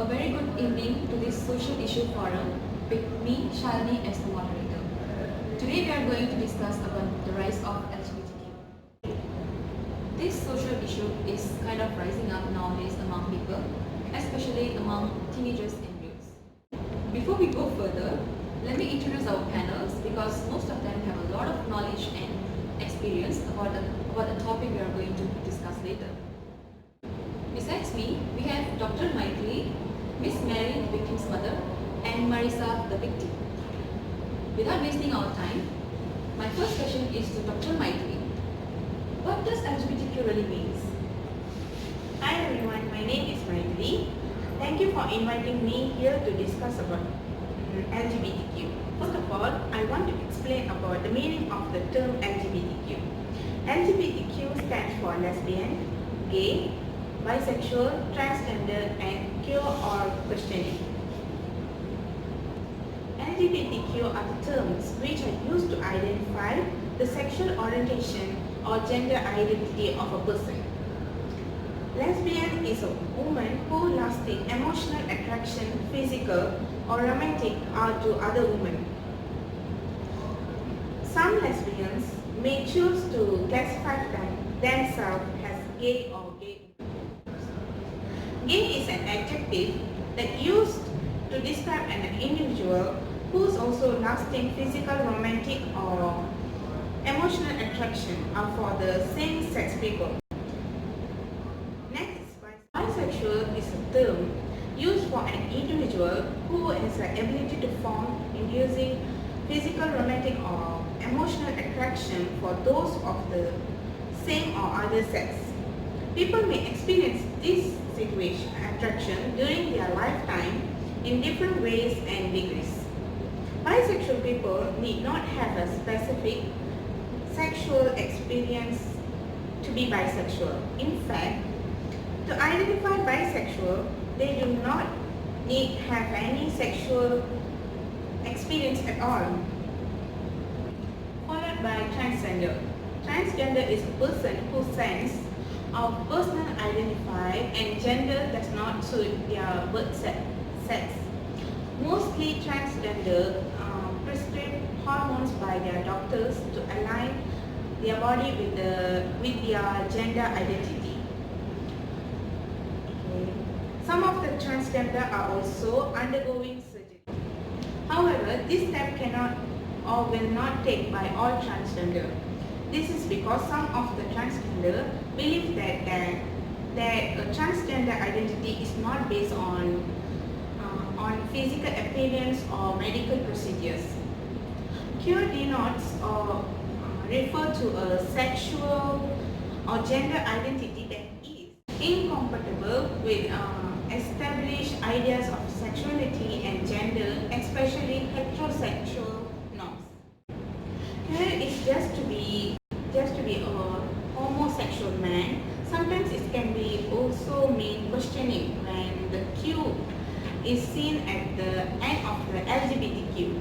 A very good evening to this social issue forum with me, Shalini, as the moderator. Today we are going to discuss about the rise of LGBTQ. This social issue is kind of rising up nowadays among people, especially among teenagers and youths. Before we go further, let me introduce our panels because most of them have a lot of knowledge and experience about the topic we are going to discuss later. Besides me, we have Dr. Maitri, Miss Mary, the victim's mother, and Marisa, the victim. Without wasting our time, my first question is to Dr. Maitri. What does LGBTQ really mean? Hi everyone, my name is Maitri. Thank you for inviting me here to discuss about LGBTQ. First of all, I want to explain about the meaning of the term LGBTQ. LGBTQ stands for lesbian, gay, bisexual, transgender, and queer or questioning. LGBTQ are the terms which are used to identify the sexual orientation or gender identity of a person. Lesbian is a woman who lasting emotional attraction, physical or romantic, are to other women. Some lesbians may choose to classify themselves as gay or gay. Gay is an adjective that used to describe an individual who is also lasting physical, romantic or emotional attraction for the same-sex people. Next, bisexual is a term used for an individual who has the ability to form, inducing physical, romantic or emotional attraction for those of the same or other sex. People may experience this attraction during their lifetime in different ways and degrees. Bisexual people need not have a specific sexual experience to be bisexual. In fact, to identify bisexual, they do not need have any sexual experience at all. Followed by transgender. Transgender is a person who sense of personal identify and gender does not suit their birth sex. Mostly transgender prescribe hormones by their doctors to align their body with their gender identity. Okay. Some of the transgender are also undergoing surgery. However, this step cannot or will not take by all transgender. This is because some of the transgender believe that transgender identity is not based on physical appearance or medical procedures. Queer denotes or refer to a sexual or gender identity that is incompatible with established ideas of sexuality and gender, especially heterosexual norms. Queer is just to be a homosexual man. Sometimes it can be also mean questioning when the Q is seen at the end of the LGBTQ.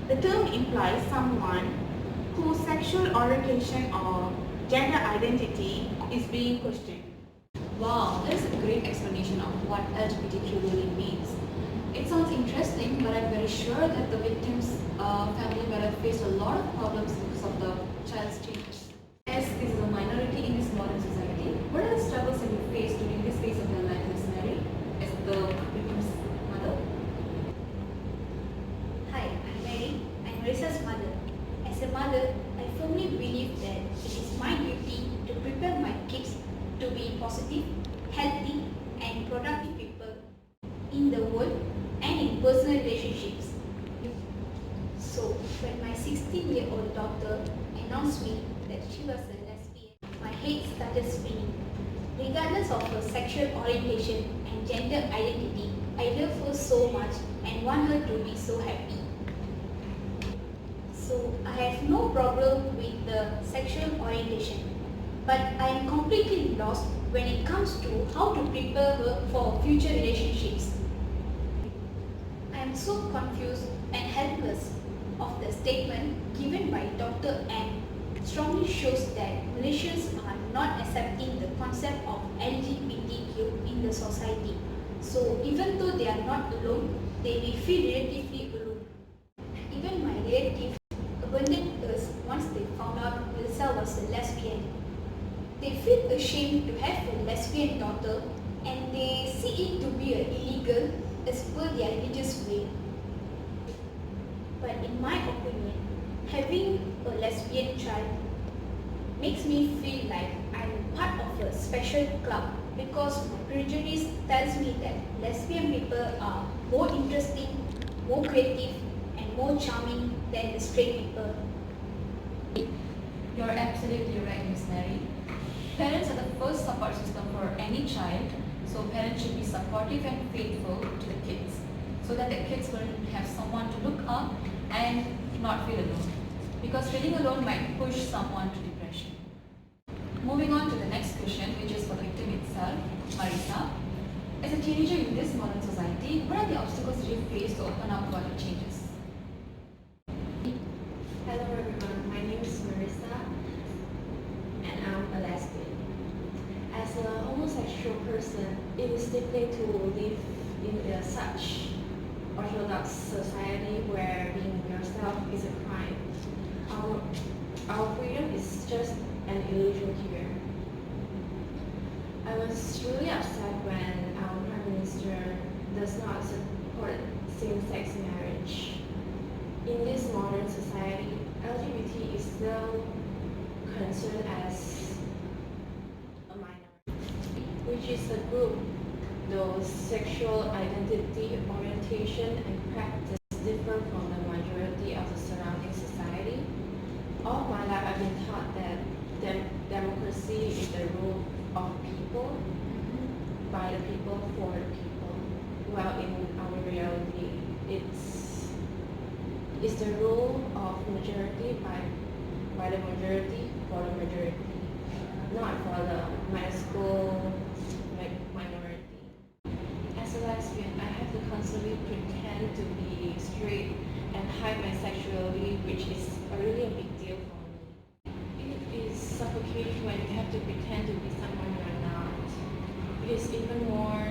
The term implies someone whose sexual orientation or gender identity is being questioned. Wow, that is a great explanation of what LGBTQ really means. It sounds interesting, but I'm very sure that the victim's family might have faced a lot of problems because of the child's changes. As this is a minority in this modern society, what are the struggles that you face during this phase of your life, Miss Mary, as the victim's mother? Hi, I'm Mary. I'm Marisa's mother. As a mother, I firmly believe that it is my duty to prepare my kids to be positive, healthy, and productive people in the world and in personal relationships. So, when my 16-year-old daughter announced me that she was a lesbian, my head started spinning. Regardless of her sexual orientation and gender identity, I love her so much and want her to be so happy. So, I have no problem with the sexual orientation, but I am completely lost when it comes to how to prepare her for future relationships. I am so confused and helpless of the statement given by Dr. M strongly shows that Malaysians are not accepting the concept of LGBTQ in the society. So even though they are not alone, they may feel relatively alone. Even my relatives abandoned us once they found out Melissa was a lesbian. They feel ashamed to have a lesbian daughter and they see it to be illegal as per their religious way. But in my opinion, having a lesbian child makes me feel like I'm part of a special club because my prejudice tells me that lesbian people are more interesting, more creative, and more charming than the straight people. You're absolutely right, Miss Mary. Parents are the first support system for any child, so parents should be supportive and faithful to the kids, so that the kids will have someone to look up and not feel alone. Because feeling alone might push someone to depression. Moving on to the next question, which is for the victim itself, Marisa. As a teenager in this modern society, what are the obstacles that you face to open up about the changes? Hello everyone, my name is Marissa and I'm a lesbian. As a homosexual person, it is difficult to live in such orthodox society where being yourself is a crime. Our freedom is just an illusion here. I was really upset when our Prime Minister does not support same-sex marriage. In this modern society, LGBT is still considered as a minority, which is a group though sexual identity, orientation, and practice differ from the majority of the surrounding society. All my life I've been taught that democracy is the rule of people, by the people, for the people. Well, in our reality, it's the rule of majority by the majority, for the majority, not for the minuscule minority. As a lesbian, I have to constantly pretend to be straight and hide my sexuality, which is really a big deal for me. It is suffocating when you have to pretend to be someone you're not. It is even more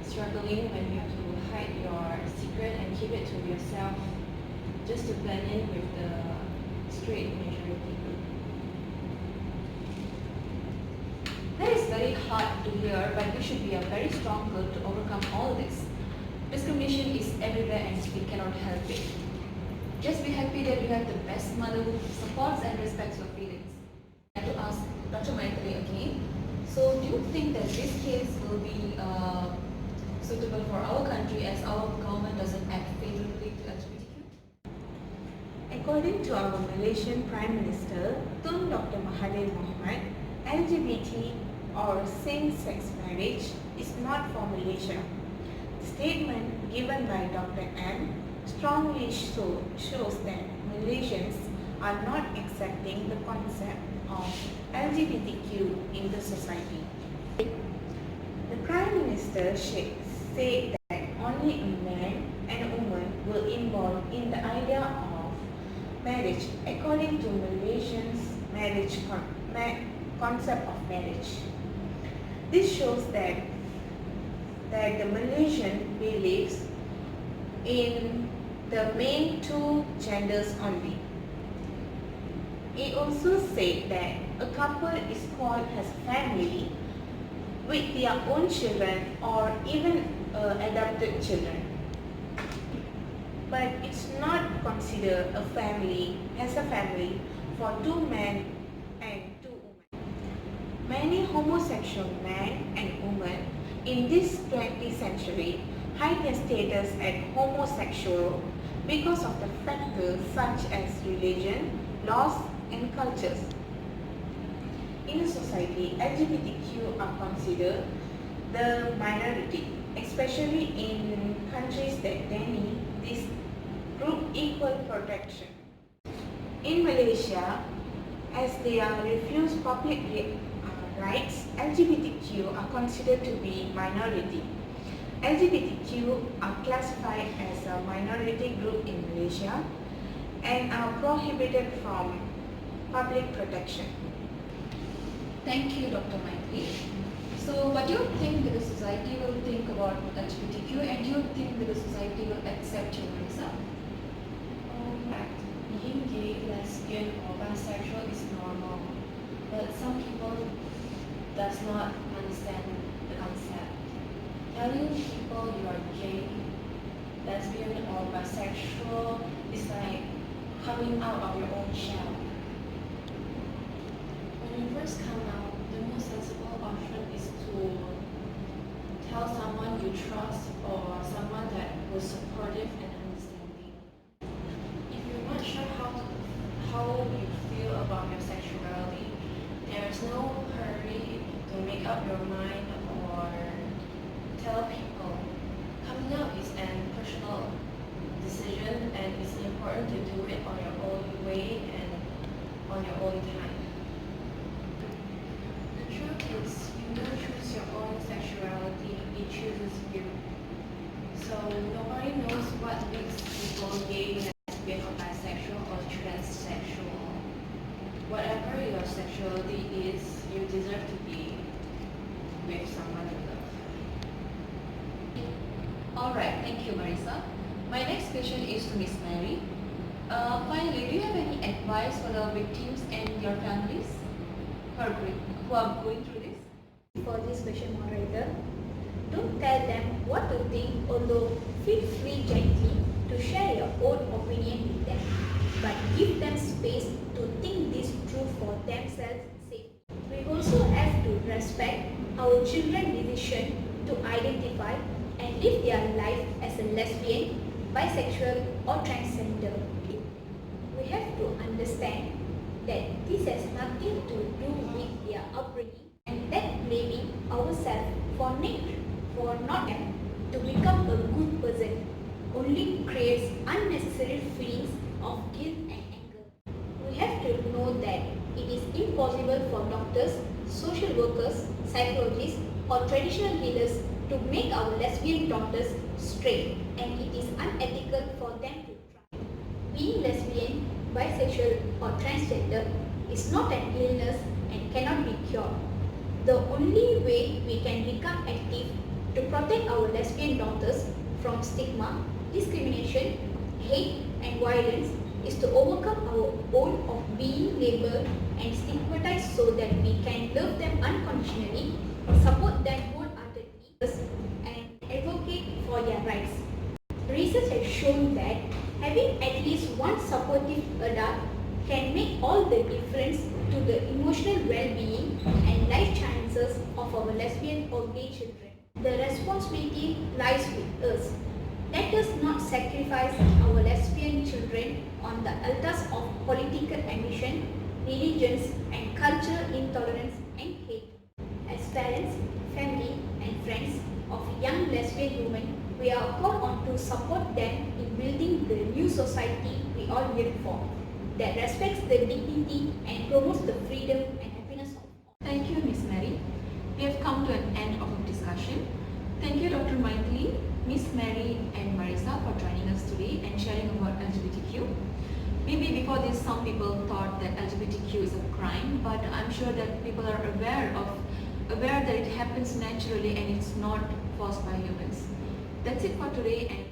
struggling when you have to hide your secret and keep it to yourself just to blend in with the straight majority group. That is very hard to hear, but you should be a very strong girl to overcome all this. Discrimination is everywhere and we cannot help it. Just be happy that you have the best mother who supports and respects your feelings. I have to ask Dr. Maithili again. So do you think that this case will be suitable for our country as our government doesn't act favorably to LGBTQ? According to our Malaysian Prime Minister, Tun Dr. Mahathir Mohamad, LGBT or same-sex marriage is not for Malaysia. The statement given by Dr. M strongly shows that Malaysians are not accepting the concept of LGBTQ in the society. The Prime Minister said that only a man and a woman will involve in the idea of marriage according to Malaysians' concept of marriage. This shows that the Malaysian believes in the main two genders only. It also said that a couple is called as family with their own children or even adopted children. But it's not considered a family as a family for two men and two women. Many homosexual men and women in this 20th century hide their status as homosexual because of the factors such as religion, laws, and cultures. In a society, LGBTQ are considered the minority, especially in countries that deny this group equal protection. In Malaysia, as they are refused public rights, LGBTQ are considered to be minority. LGBTQ are classified as a minority group in Malaysia and are prohibited from public protection. Thank you, Dr. Maithili. So what do you think that the society will think about about LGBTQ, and do you think that the society will accept you, Marisa? In fact, being gay, lesbian, or bisexual is normal, but some people does not understand the concept. Telling people you are gay, lesbian, or bisexual is like coming out of your own shell. When you first come out, the most sensible option is to tell someone you trust or someone that was supportive and understanding. If you're not sure how you feel about your sexuality, there's no hurry to make up your mind or tell people. Coming out is an personal decision, and it's important to do it on your own way and on your own time. The truth is, you don't choose your own sexuality, it chooses you. So nobody knows what makes people gay, lesbian, or bisexual, or transsexual. Whatever your sexuality is, you deserve to be with someone you love. Alright, thank you, Marisa. My next question is to Miss Mary. Finally, do you have any advice for the victims and your families who are going through this? For this question, moderator, don't tell them what to think, although feel free gently to share your own opinion with them, but give them space to think this through for themselves safely. We also have to respect our children's decision to identify and live their life as a lesbian, bisexual, or transgender. We have to understand that this has nothing to do with their upbringing, and that blaming ourselves for not them to become a good person only creates unnecessary feelings of guilt and anger. We have to know that it is impossible for doctors, social workers, psychologists, or traditional healers to make our lesbian daughters straight, and it is unethical for them to try. Being lesbian, bisexual, or transgender is not an illness and cannot be cured. The only way we can become active to protect our lesbian daughters from stigma, discrimination, hate, and violence is to overcome our own of being labeled and stigmatized so that we can love them unconditionally, support them wholeheartedly, and advocate for their rights. Research has shown that having at least one supportive adult can make all the difference to the emotional well-being and life chances of our lesbian or gay children. The responsibility lies with us. Let us not sacrifice our lesbian children on the altars of political ambition, religions, and cultural intolerance and hate. As parents, family, and friends of young lesbian women, we are called on to support them in building the new society we all yearn for, that respects the dignity and promotes the freedom and happiness of all. Thank you, Miss Mary. We have come to an end of our discussion. Thank you, Dr. Maithili, Miss Mary, and Marisa for joining us today and sharing about LGBTQ. Maybe before this, some people thought that LGBTQ is a crime, but I'm sure that people are aware that it happens naturally and it's not forced by humans. That's it for today, and